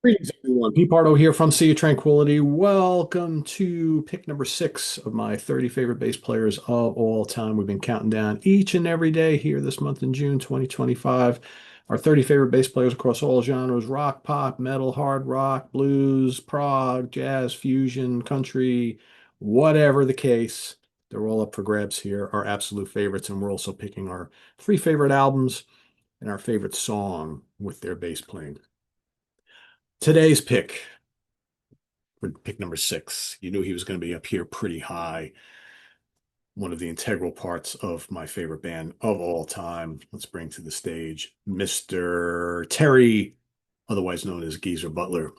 Greetings, everyone. Pete Pardo here from Sea of Tranquility. Welcome to pick number six of my 30 favorite bass players of all time. We've been counting down each and every day here this month in June 2025. Our 30 favorite bass players across all genres: rock, pop, metal, hard rock, blues, prog, jazz, fusion, country, whatever the case. They're all up for grabs here, our absolute favorites. And we're also picking our three favorite albums and our favorite song with their bass playing. Today's pick. With pick number six. You knew he was going to be up here pretty high. One of the integral parts of my favorite band of all time. Let's bring to the stage Mr. Terry, otherwise known as Geezer Butler.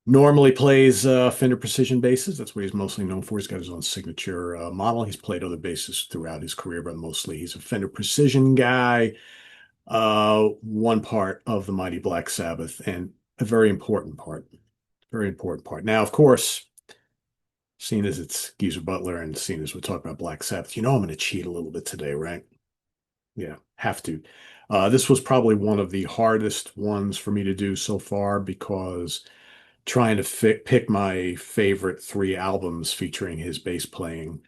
Normally plays Fender Precision basses. That's what he's mostly known for. He's got his own signature model. He's played other basses throughout his career, but mostly he's a Fender Precision guy. One part of the mighty Black Sabbath and a very important part. Very important part. Now, of course, seeing as it's Geezer Butler and seeing as we're talking about Black Sabbath, I'm going to cheat a little bit today, right? Yeah, have to. This was probably one of the hardest ones for me to do so far because trying to pick my favorite three albums featuring his bass playing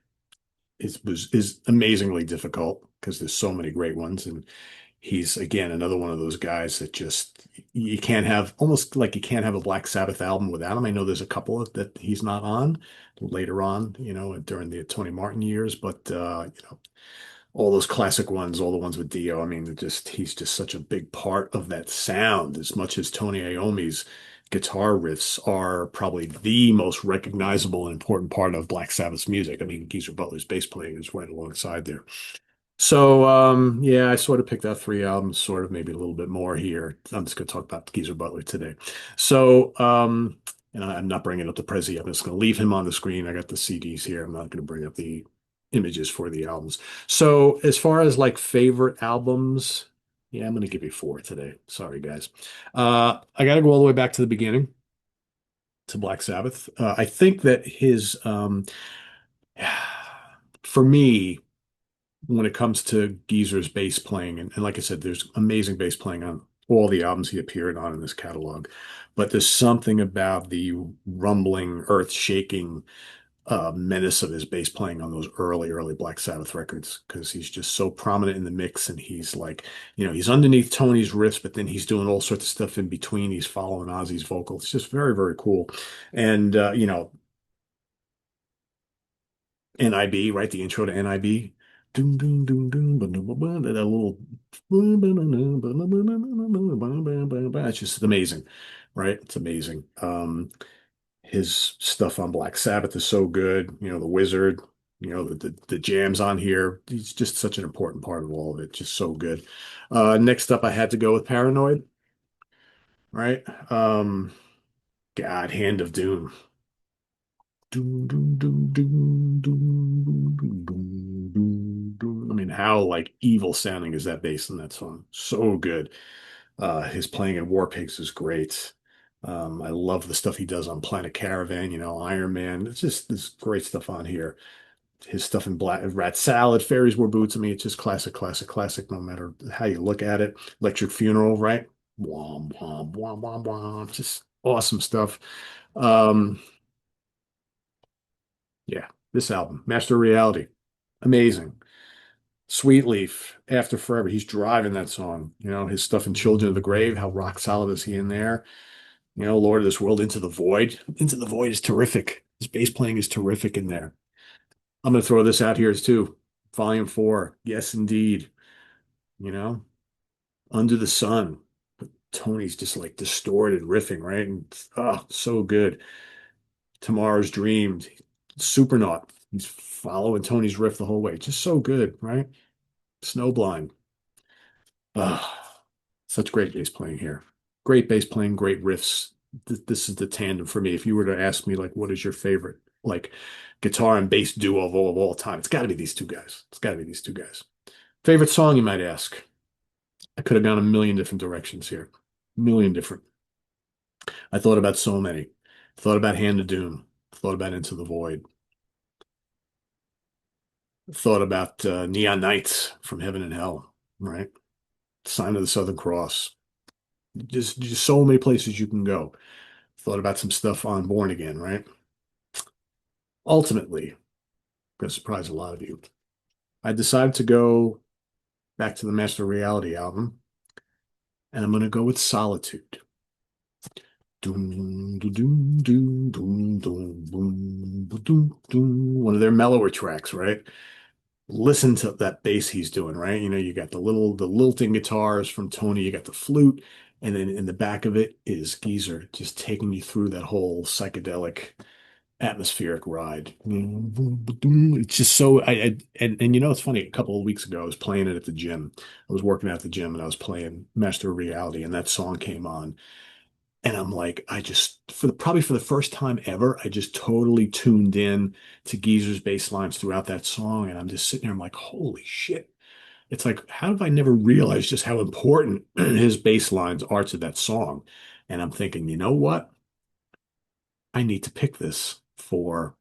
is amazingly difficult because there's so many great ones, and he's again another one of those guys that just you can't have almost like you can't have a Black Sabbath album without him. I know there's a couple that he's not on later on, during the Tony Martin years, but all those classic ones, all the ones with Dio. I mean, he's just such a big part of that sound. As much as Tony Iommi's guitar riffs are probably the most recognizable and important part of Black Sabbath's music. I mean, Geezer Butler's bass playing is right alongside there. So, yeah, I sort of picked out three albums, sort of maybe a little bit more here. I'm just going to talk about Geezer Butler today. So, and I'm not bringing up the Prezi. I'm just going to leave him on the screen. I got the CDs here. I'm not going to bring up the images for the albums. So, as far as like favorite albums, yeah, I'm going to give you four today. Sorry, guys. I got to go all the way back to the beginning to Black Sabbath. I think that for me, when it comes to Geezer's bass playing, and like I said, there's amazing bass playing on all the albums he appeared on in this catalog. But there's something about the rumbling, earth-shaking menace of his bass playing on those early Black Sabbath records because he's just so prominent in the mix, and he's like, he's underneath Tony's riffs, but then he's doing all sorts of stuff in between. He's following Ozzy's vocals. It's just very, very cool. And NIB, right? The intro to NIB. Doom, doom, doom, doom, that little. It's just amazing, right? It's amazing. His stuff on Black Sabbath is so good. The Wizard, the jams on here. He's just such an important part of all of it. Just so good. Next up, I had to go with Paranoid, right? God, Hand of Doom. Doom, doom, doom, doom, doom, doom, doom, doom, doom, doom. I mean, how like evil sounding is that bass in that song? So good. His playing in War Pigs is great. I love the stuff he does on Planet Caravan, Iron Man. It's just this great stuff on here. His stuff in Black Rat Salad, Fairies Wore Boots. I mean, it's just classic, classic, classic, no matter how you look at it. Electric Funeral, right? Womp, womp, womp, womp, womp. Just awesome stuff. Um, Yeah, this album, Master of Reality, amazing. Sweet Leaf, After Forever, he's driving that song. His stuff in Children of the Grave, how rock solid is he in there? Lord of this World, Into the Void. Into the Void is terrific. His bass playing is terrific in there. I'm going to throw this out here too. Volume 4, yes, indeed. You know, Under the Sun. But Tony's just like distorted riffing, right? And oh, so good. Tomorrow's Dreams, Supernaut. He's following Tony's riff the whole way. Just so good, right? Snowblind. Ah, such great bass playing here. Great bass playing, great riffs. This is the tandem for me. If you were to ask me, like, what is your favorite, like, guitar and bass duo of all time? It's got to be these two guys. It's got to be these two guys. Favorite song, you might ask. I could have gone a million different directions here. A million different. I thought about so many. Thought about Hand of Doom. Thought about Into the Void. Thought about Neon Nights from Heaven and Hell, right? Sign of the Southern Cross. Just so many places you can go. Thought about some stuff on Born Again, right? Ultimately, gonna surprise a lot of you. I decided to go back to the Master Reality album, and I'm gonna go with Solitude. Doom, doom, doom, doom, doom, doom, boom, doom, doom. One of their mellower tracks, right? Listen to that bass he's doing, right? You know, you got the lilting guitars from Tony, you got the flute, and then in the back of it is Geezer just taking you through that whole psychedelic atmospheric ride. It's just so and you know it's funny, a couple of weeks ago I was playing it at the gym. I was working out at the gym and I was playing Master of Reality and that song came on. And I'm like, I just probably for the first time ever, I just totally tuned in to Geezer's bass lines throughout that song. And I'm just sitting there, I'm like, holy shit. It's like, how have I never realized just how important his bass lines are to that song? And I'm thinking, you know what? I need to pick this for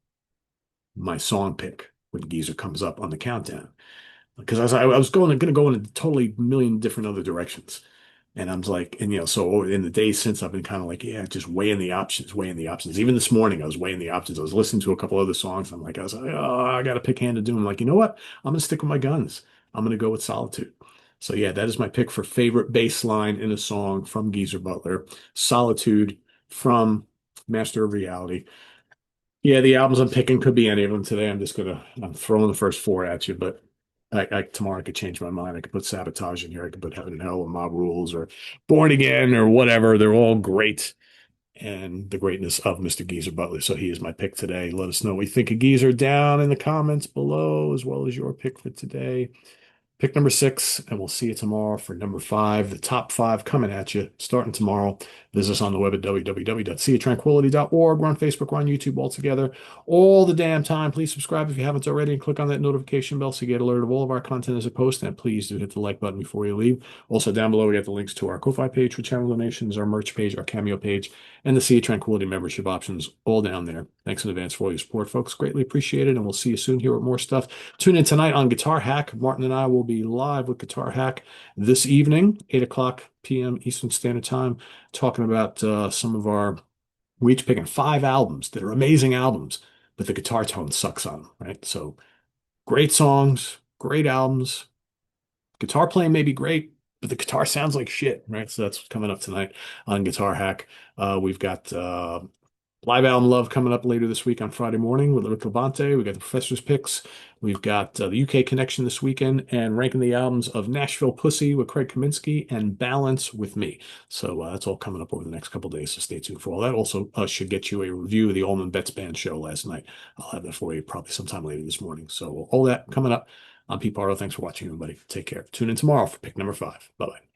my song pick when Geezer comes up on the countdown. Because I was gonna go in a totally million different other directions. And I was like, and so in the days since I've been kind of like, yeah, just weighing the options, weighing the options. Even this morning, I was weighing the options. I was listening to a couple other songs. I was like, oh, I got to pick Hand of Doom. I'm like, you know what? I'm gonna stick with my guns. I'm gonna go with Solitude. So yeah, that is my pick for favorite bass line in a song from Geezer Butler. Solitude from Master of Reality. Yeah, the albums I'm picking could be any of them today. I'm throwing the first four at you, but tomorrow I could change my mind. I could put Sabotage in here. I could put Heaven and Hell or Mob Rules or Born Again or whatever. They're all great. And the greatness of Mr. Geezer Butler. So he is my pick today. Let us know what you think of Geezer down in the comments below, as well as your pick for today. Pick number six, and we'll see you tomorrow for number five. The top five coming at you starting tomorrow. Visit us on the web at www.seatranquility.org. We're on Facebook, we're on YouTube all together all the damn time. Please subscribe if you haven't already and click on that notification bell so you get alerted of all of our content as it posts. And please do hit the like button before you leave. Also, down below, we got the links to our Ko-Fi page for channel donations, our merch page, our Cameo page, and the Sea of Tranquility membership options all down there. Thanks in advance for all your support, folks. Greatly appreciated, and we'll see you soon here with more stuff. Tune in tonight on Guitar Hack. Martin and I will be live with Guitar Hack this evening, 8 o'clock p.m. Eastern Standard Time, talking about some of our, we each picking five albums that are amazing albums, but the guitar tone sucks on them, right? So great songs, great albums. Guitar playing may be great, but the guitar sounds like shit, right? So that's what's coming up tonight on Guitar Hack. We've got Live Album Love coming up later this week on Friday morning with Rick Levante. We got the Professor's Picks. We've got the UK Connection this weekend and ranking the albums of Nashville Pussy with Craig Kaminsky and Balance with me. So that's all coming up over the next couple of days. So stay tuned for all that. Also, should get you a review of the Allman Betts Band show last night. I'll have that for you probably sometime later this morning. So all that coming up. I'm Pete Pardo. Thanks for watching, everybody. Take care. Tune in tomorrow for pick number five. Bye bye.